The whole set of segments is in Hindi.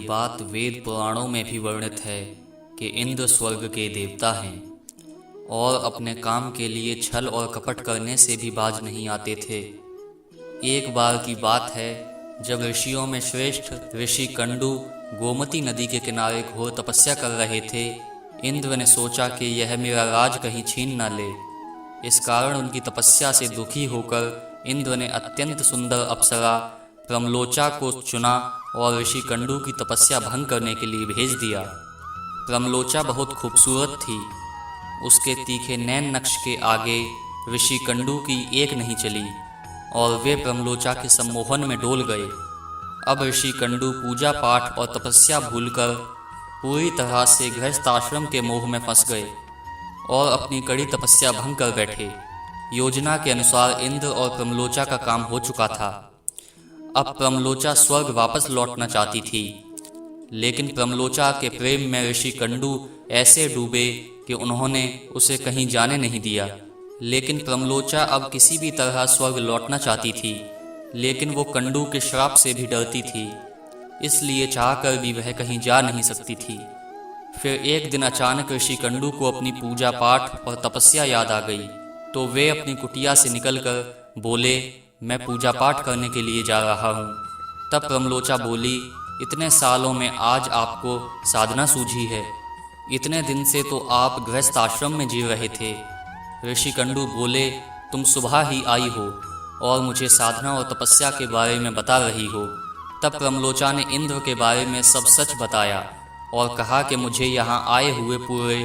बात वेद पुराणों में भी वर्णित है कि इंद्र स्वर्ग के देवता हैं और अपने काम के लिए छल और कपट करने से भी बाज नहीं आते थे। एक बार की बात है जब ऋषियों में श्रेष्ठ ऋषि कंडू गोमती नदी के किनारे घोर तपस्या कर रहे थे। इंद्र ने सोचा कि यह मेरा राज कहीं छीन न ले। इस कारण उनकी तपस्या से दुखी होकर इंद्र ने अत्यंत सुंदर अप्सरा प्रमलोचा को चुना और ऋषि कंडू की तपस्या भंग करने के लिए भेज दिया। प्रमलोचा बहुत खूबसूरत थी। उसके तीखे नैन नक्श के आगे ऋषि कंडू की एक नहीं चली और वे प्रमलोचा के सम्मोहन में डोल गए। अब ऋषि कंडू पूजा पाठ और तपस्या भूलकर पूरी तरह से गृहस्थाश्रम के मोह में फंस गए और अपनी कड़ी तपस्या भंग कर बैठे। योजना के अनुसार इंद्र और प्रमलोचा का काम हो चुका था। अब प्रमलोचा स्वर्ग वापस लौटना चाहती थी, लेकिन प्रमलोचा के प्रेम में ऋषि कंडू ऐसे डूबे कि उन्होंने उसे कहीं जाने नहीं दिया। लेकिन प्रमलोचा अब किसी भी तरह स्वर्ग लौटना चाहती थी, लेकिन वो कंडू के श्राप से भी डरती थी, इसलिए चाहकर भी वह कहीं जा नहीं सकती थी। फिर एक दिन अचानक ऋषि कंडू को अपनी पूजा पाठ और तपस्या याद आ गई, तो वे अपनी कुटिया से निकलकर बोले, मैं पूजा पाठ करने के लिए जा रहा हूँ। तब प्रमलोचा बोली, इतने सालों में आज आपको साधना सूझी है। इतने दिन से तो आप गृहस्थ आश्रम में जी रहे थे। ऋषि कंडू बोले, तुम सुबह ही आई हो और मुझे साधना और तपस्या के बारे में बता रही हो। तब प्रमलोचा ने इंद्र के बारे में सब सच बताया और कहा कि मुझे यहाँ आए हुए पूरे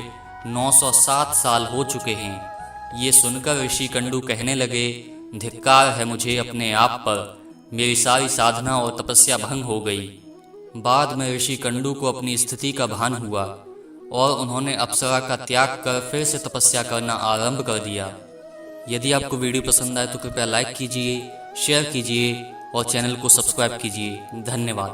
907 साल हो चुके हैं। ये सुनकर ऋषि कंडू कहने लगे, धिक्कार है मुझे अपने आप पर, मेरी सारी साधना और तपस्या भंग हो गई। बाद में ऋषि कंडू को अपनी स्थिति का भान हुआ और उन्होंने अप्सरा का त्याग कर फिर से तपस्या करना आरंभ कर दिया। यदि आपको वीडियो पसंद आए तो कृपया लाइक कीजिए, शेयर कीजिए और चैनल को सब्सक्राइब कीजिए। धन्यवाद।